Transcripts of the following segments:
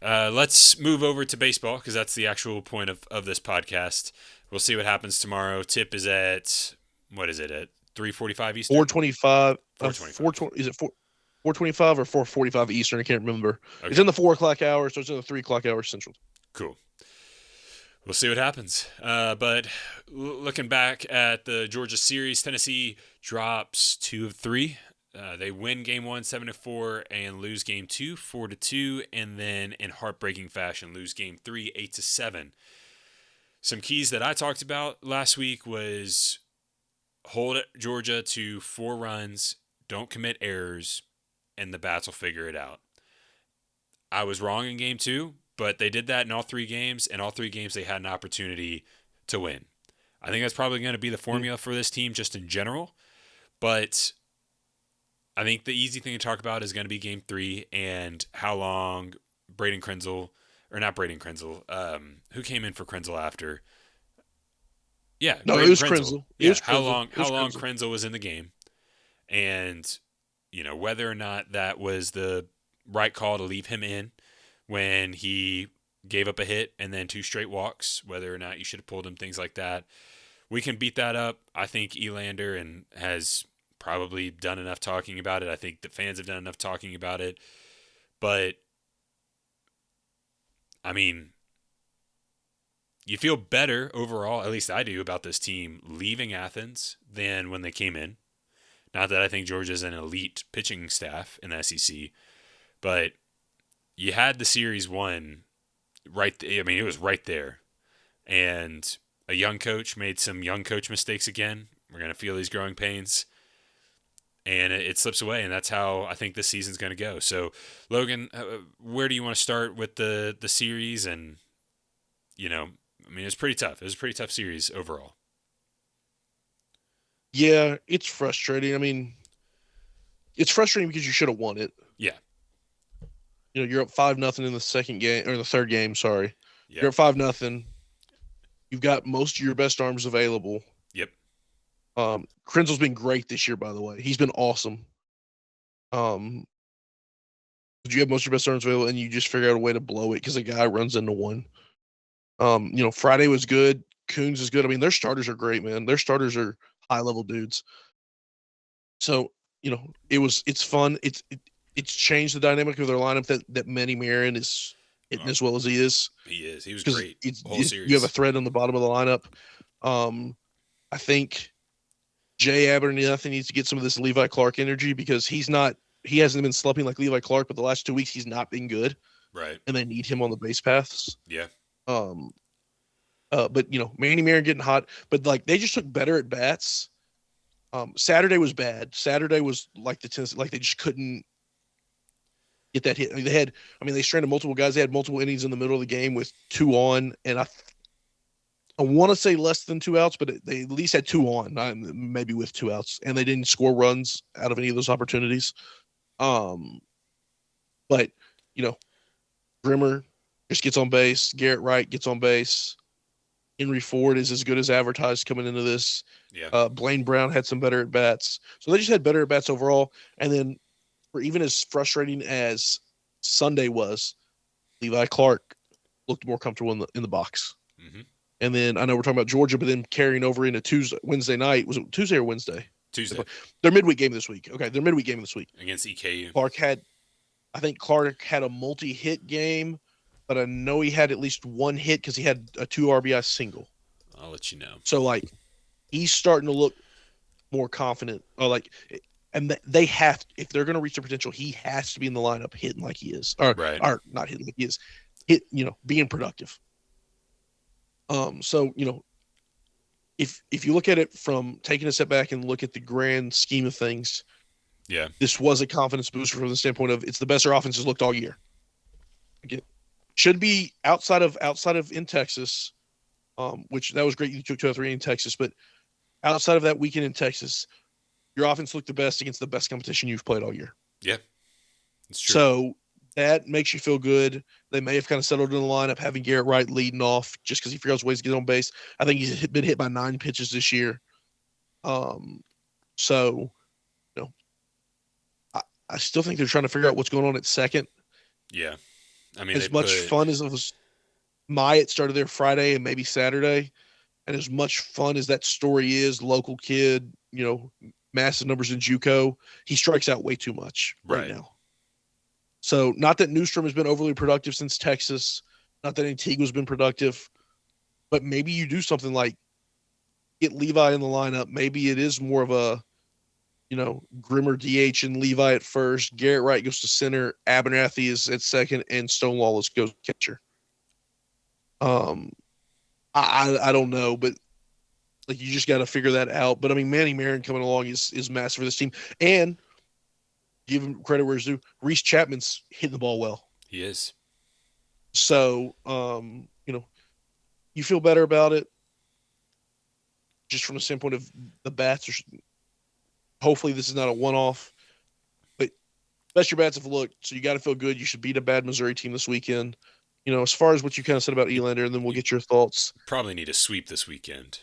But let's move over to baseball because that's the actual point of this podcast. We'll see what happens tomorrow. Tip is at, what is it, at 3:45 Eastern? 4:25. 4:25. Is it 4:25 or 4:45 Eastern? I can't remember. It's Okay, in the 4 o'clock hour, so it's in the 3 o'clock hour Central. cool. We'll see what happens. But looking back at the Georgia series, Tennessee drops 2 of 3. They win game one 7-4 and lose game two 4-2, and then in heartbreaking fashion lose game three 8-7. Some keys that I talked about last week was hold Georgia to 4 runs, don't commit errors, and the bats will figure it out. I was wrong in game two, but they did that in all 3 games, and all 3 games they had an opportunity to win. I think that's probably going to be the formula for this team just in general, but I think the easy thing to talk about is going to be game three and how long Braden Krenzel, or not Braden Krenzel, who came in for Krenzel after? Yeah, No, it Braden was Krenzel. Krenzel. It Yeah, was how Krenzel. long It was Krenzel. Krenzel was in the game, and whether or not that was the right call to leave him in when he gave up a hit and then 2 straight walks, whether or not you should have pulled him, things like that. We can beat that up. I think Elander and has probably done enough talking about it. I think the fans have done enough talking about it. But I mean, you feel better overall, at least I do, about this team leaving Athens than when they came in. Not that I think Georgia's an elite pitching staff in the SEC, but you had the series won right. I mean, it was right there, and a young coach made some young coach mistakes again. We're gonna feel these growing pains, and it slips away, and that's how I think this season's gonna go. So, Logan, where do you want to start with the series? And I mean, it's pretty tough. It was a pretty tough series overall. Yeah, it's frustrating. I mean, it's frustrating because you should have won it. Yeah, You're up 5-0 in the second game or the third game. Sorry, yeah, you're up 5-0. You've got most of your best arms available. yep. Krenzel's been great this year, by the way. He's been awesome. Um, but you have most of your best arms available, and you just figure out a way to blow it because a guy runs into one. Friday was good. Coons is good. I mean, their starters are great, man. Their starters are high level dudes. So it's fun. It's changed the dynamic of their lineup that Manny Marion is hitting Uh, as well as he is he is. He was because great it's the whole you have a series. threat on the bottom of the lineup. Um, I think Jay Abernathy needs to get some of this Levi Clark energy because he hasn't been slumping like Levi Clark, but the last 2 weeks he's not been good, Right. and they need him on the base paths. Yeah. Um, but Manny Marion getting hot, but like they just took better at bats. Saturday was bad. Saturday was like the Tennessee, like they just couldn't get that hit. I mean, they stranded multiple guys. They had multiple innings in the middle of the game with 2 on, and I want to say less than 2 outs, but they at least had 2 on, maybe with 2 outs, and they didn't score runs out of any of those opportunities. Um, but you know, Grimmer just gets on base. Garrett Wright gets on base. Henry Ford is as good as advertised coming into this. Yeah. Blaine Brown had some better at bats, so they just had better at bats overall. And then, for even as frustrating as Sunday was, Levi Clark looked more comfortable in the box. Mm-hmm. And then I know we're talking about Georgia, but then carrying over into Wednesday night. Was it Tuesday or Wednesday? Tuesday Their midweek game this week. Okay, their midweek game this week. against EKU. I think Clark had a multi-hit game, but I know he had at least one hit because he had a 2 RBI single. I'll let you know. So like he's starting to look more confident. And they have, if they're going to reach their potential, he has to be in the lineup hitting like he is, Right. or not hitting like he is, being productive. So if you look at it from taking a step back and look at the grand scheme of things, Yeah. this was a confidence booster from the standpoint of it's the best their offense has looked all year. Again, should be outside of in Texas, which that was great. You took 2 out of 3 in Texas, but outside of that weekend in Texas, your offense looked the best against the best competition you've played all year. Yeah. It's true. So that makes you feel good. They may have kind of settled in the lineup, having Garrett Wright leading off just because he figures out ways to get on base. I think he's been hit by 9 pitches this year. So, I still think they're trying to figure out what's going on at second. Yeah. I mean, they As much put fun as it was, Myatt started there Friday and maybe Saturday, and as much fun as that story is, local kid, massive numbers in JUCO, he strikes out way too much right right. now. So, not that Newstrom has been overly productive since Texas, not that Antigua's been productive, but maybe you do something like get Levi in the lineup. Maybe it is more of a, Grimmer DH and Levi at first. Garrett Wright goes to center. Abernathy is at second, and Stonewall goes catcher. Um, I don't know, but like you just got to figure that out. But I mean, Manny Marin coming along is massive for this team, and give him credit where it's due. Reese Chapman's hitting the ball well, He is. so you feel better about it just from the standpoint of the bats. Hopefully, this is not a one-off, but best your bats have looked. So you got to feel good. You should beat a bad Missouri team this weekend. As far as what you kind of said about Elander, and then we'll get your thoughts. Probably need a sweep this weekend.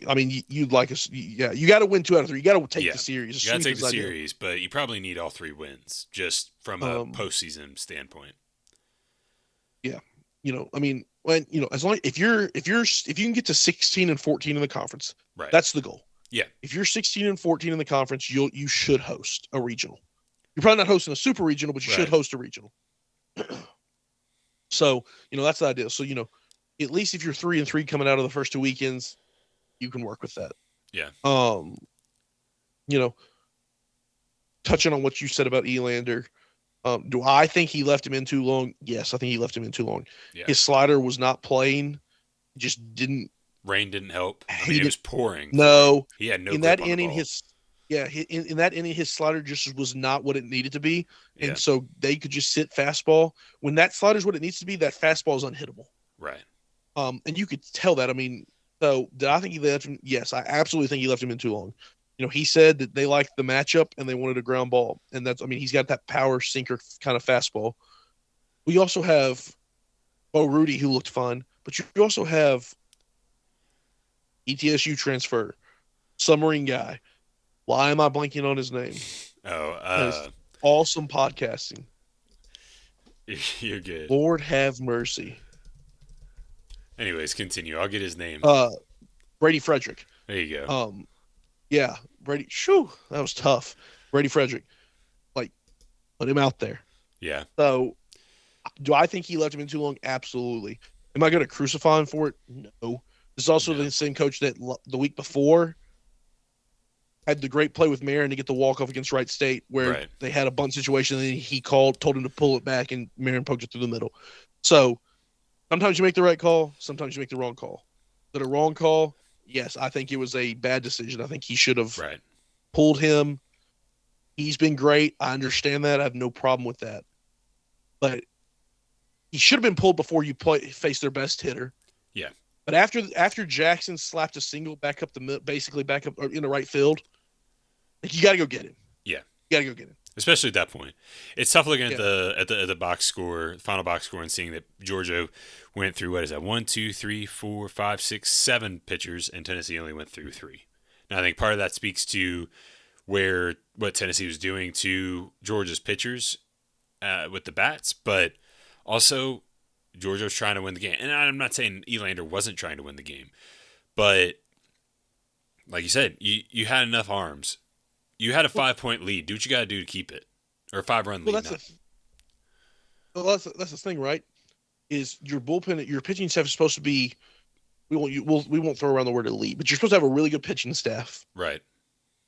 I mean, you'd like us. Yeah, you got to win 2 out of 3. You got to take the series. You got to take the series, but you probably need all 3 wins just from a postseason standpoint. Yeah, I mean, when as long if you can get to 16 and 14 in the conference, right, that's the goal. Yeah. If you're 16 and 14 in the conference, you should host a regional. You're probably not hosting a super regional, but you should host a regional. So, that's the idea. So, at least if you're 3-3 coming out of the first 2 weekends, you can work with that. Yeah. Touching on what you said about Elander, do I think he left him in too long? Yes, I think he left him in too long. Yeah. His slider was not playing. Just didn't. Rain didn't help. I mean, it was pouring. No. He had no in grip that on inning, the ball. in that inning, his slider just was not what it needed to be. And so they could just sit fastball. When that slider is what it needs to be, that fastball is unhittable. Right. And you could tell that. I mean, so did I think he left him? Yes, I absolutely think he left him in too long. He said that they liked the matchup and they wanted a ground ball. And he's got that power sinker kind of fastball. We also have Bo Rudy, who looked fun, but you also have ETSU transfer, submarine guy. Why am I blanking on his name? Awesome podcasting. You're good. Lord have mercy. Anyways, continue. I'll get his name. Brady Frederick. There you go. Yeah, Brady. Shoo, that was tough. Brady Frederick. Put him out there. Yeah. So, do I think he left him in too long? Absolutely. Am I going to crucify him for it? No. This is also the same coach that the week before had the great play with Marin to get the walk-off against Wright State, where they had a bunt situation, and then he told him to pull it back, and Marin poked it through the middle. So, sometimes you make the right call, sometimes you make the wrong call. Is it a wrong call? Yes, I think it was a bad decision. I think he should have pulled him. He's been great. I understand that. I have no problem with that. But he should have been pulled before you face their best hitter. Yeah. But after Jackson slapped a single back up in the right field, you got to go get him. Yeah. You got to go get him. Especially at that point. It's tough looking at the box score, the final box score, and seeing that Georgia went through, 1, 2, 3, 4, 5, 6, 7 pitchers, and Tennessee only went through 3. Now, I think part of that speaks to what Tennessee was doing to Georgia's pitchers with the bats, but also Georgia was trying to win the game. And I'm not saying Elander wasn't trying to win the game, but like you said, you had enough arms. You had a 5-point lead. Do what you got to do to keep it, or a 5-run lead. That's the thing, right? Is your bullpen, your pitching staff is supposed to be. We won't throw around the word elite, but you're supposed to have a really good pitching staff, right?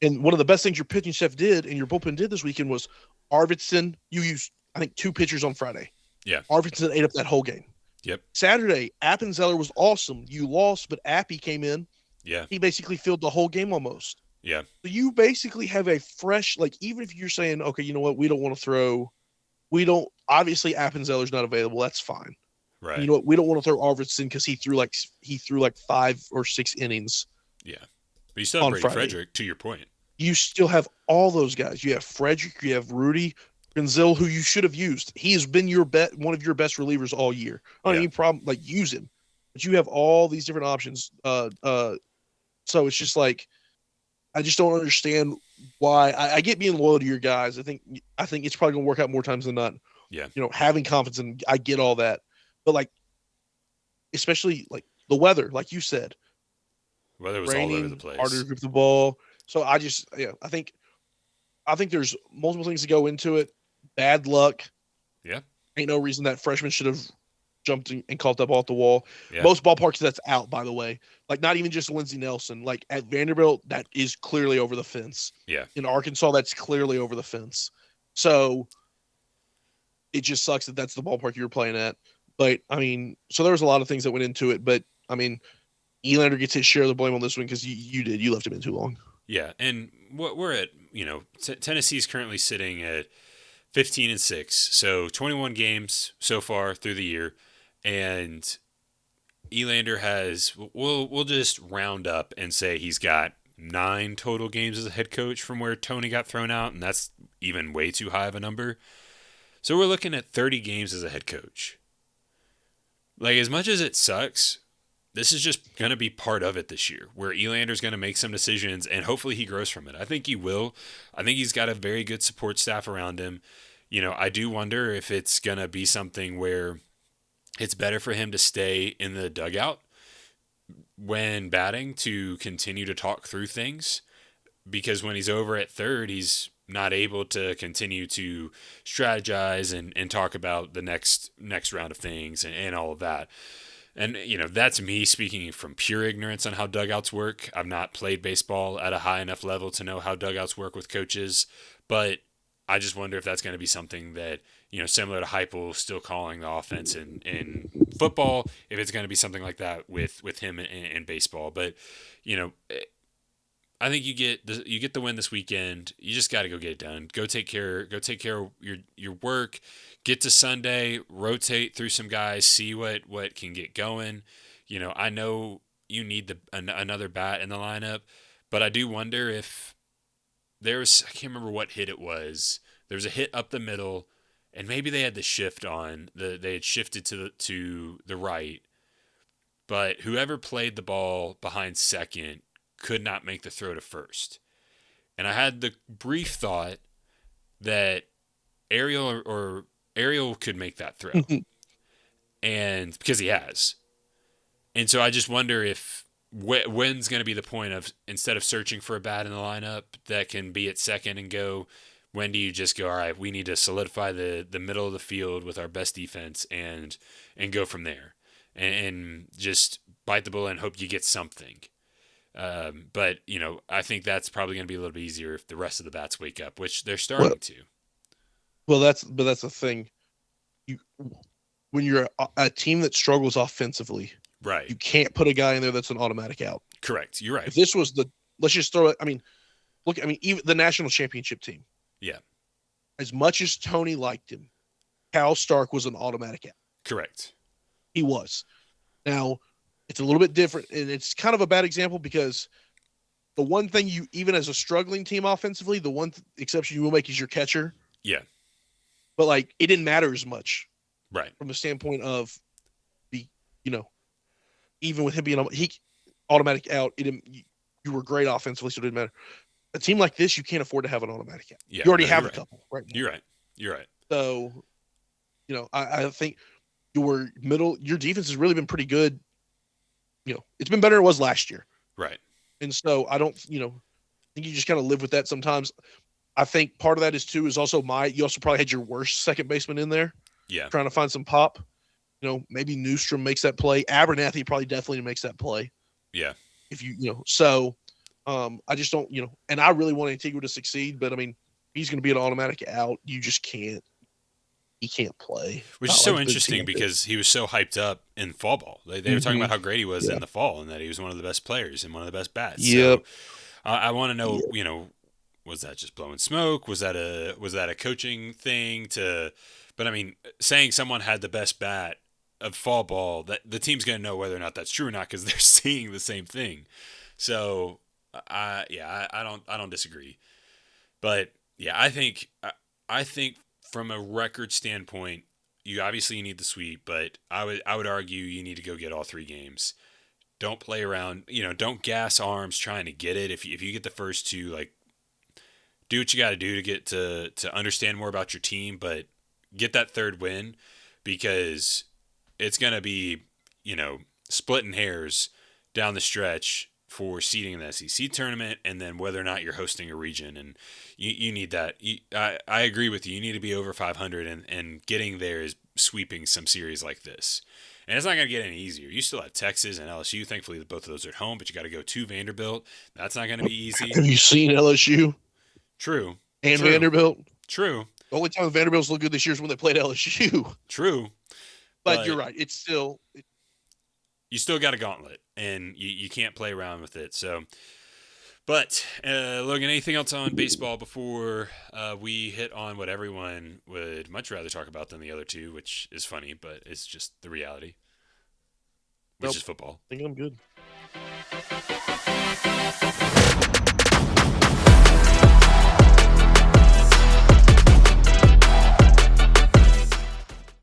And one of the best things your pitching staff did and your bullpen did this weekend was Arvidsson. You used, I think, 2 pitchers on Friday. Yeah. Arvidsson ate up that whole game. Yep. Saturday, Appenzeller was awesome. You lost, but Appy came in. Yeah. He basically filled the whole game almost. Yeah. So you basically have a fresh, even if you're saying, okay, you know what, obviously Appenzeller's not available. That's fine. Right. You know what, we don't want to throw Arvidsson because he threw like 5 or 6 innings. Yeah. But you still have Brady Frederick, to your point. You still have all those guys. You have Frederick, you have Rudy, Gonzil, who you should have used. He has been one of your best relievers all year. I don't have any problem, use him. But you have all these different options. So it's just I just don't understand why. I get being loyal to your guys. I think it's probably going to work out more times than not. Yeah. Having confidence, and I get all that, but like, especially like the weather, like you said, Weather was all over the raining, harder to place. grip the ball. So I think there's multiple things to go into it. Bad luck. Yeah. Ain't no reason that freshman should have jumped and caught that ball at the wall. Yeah. Most ballparks that's out, by the way. Like not even just Lindsey Nelson. Like at Vanderbilt, that is clearly over the fence. Yeah. In Arkansas, that's clearly over the fence. So it just sucks that that's the ballpark you were playing at. But I mean, so there was a lot of things that went into it. But I mean, Elander gets his share of the blame on this one because you left him in too long. Yeah. And what we're at, Tennessee's currently sitting at 15-6, so 21 games so far through the year, and Elander has we'll just round up and say he's got 9 total games as a head coach from where Tony got thrown out, and that's even way too high of a number. So we're looking at 30 games as a head coach. Like, as much as it sucks, this is just going to be part of it this year, where Elander's going to make some decisions, and hopefully he grows from it. I think he will. I think he's got a very good support staff around him. I do wonder if it's going to be something where it's better for him to stay in the dugout when batting to continue to talk through things, because when he's over at third, he's not able to continue to strategize and talk about the next round of things and all of that. And, that's me speaking from pure ignorance on how dugouts work. I've not played baseball at a high enough level to know how dugouts work with coaches, but I just wonder if that's going to be something that, similar to Heupel still calling the offense in football, if it's going to be something like that with him in baseball. But, I think you get the win this weekend. You just got to go get it done. Go take care of your work. Get to Sunday, rotate through some guys, see what can get going. I know you need another bat in the lineup, but I do wonder if I can't remember what hit it was. There was a hit up the middle, and maybe they had the shift on. They had shifted to the right, but whoever played the ball behind second could not make the throw to first. And I had the brief thought that Ariel could make that throw, and because he has. And so I just wonder if when's going to be the point of, instead of searching for a bat in the lineup that can be at second and go, when do you just go, all right, we need to solidify the middle of the field with our best defense and go from there, and just bite the bullet and hope you get something. But I think that's probably going to be a little bit easier if the rest of the bats wake up, which they're starting to. Well, that's the thing. When you're a team that struggles offensively, right, you can't put a guy in there that's an automatic out. Correct. You're right. If this was let's just throw it. Even the national championship team. Yeah. As much as Tony liked him, Cal Stark was an automatic out. Correct. He was. Now, it's a little bit different, and it's kind of a bad example because the one thing even as a struggling team offensively, the one exception you will make is your catcher. Yeah. But it didn't matter as much. Right. From the standpoint of even with him being automatic out, you were great offensively, so it didn't matter. A team like this, you can't afford to have an automatic out. Yeah, you already have a couple right now. You're right. So, I think your defense has really been pretty good. It's been better than it was last year. Right. And so I don't, I think you just kind of live with that sometimes. I think part of that is also you also probably had your worst second baseman in there. Yeah. Trying to find some pop. Maybe Newstrom makes that play. Abernathy probably definitely makes that play. Yeah. If so I just don't, and I really want Antigua to succeed, but I mean, he's going to be an automatic out. You just can't. He can't play. Which is so interesting because he was so hyped up in fall ball. They were talking about how great he was in the fall and that he was one of the best players and one of the best bats. Yep. So I want to know, was that just blowing smoke? Was that a coaching thing but I mean, saying someone had the best bat of fall ball, that the team's going to know whether or not that's true or not because they're seeing the same thing. So I don't disagree. But yeah, I think from a record standpoint, you obviously need the sweep, but I would argue you need to go get all 3 games. Don't play around, don't gas arms trying to get it. If you get the first 2, do what you got to do to get to understand more about your team, but get that third win, because it's going to be, splitting hairs down the stretch for seeding in the SEC tournament, and then whether or not you're hosting a region. And you need that. I agree with you. You need to be over 500, and getting there is sweeping some series like this. And it's not going to get any easier. You still have Texas and LSU. Thankfully, both of those are at home, but you got to go to Vanderbilt. That's not going to be easy. Have you seen LSU True. and True. Vanderbilt? True. The only time the Vanderbilt's look good this year is when they played LSU. True. But you're right. It's still. You still got a gauntlet, and you can't play around with it. So, but Logan, anything else on baseball before we hit on what everyone would much rather talk about than the other two, which is funny, but it's just the reality, which is football. I think I'm good.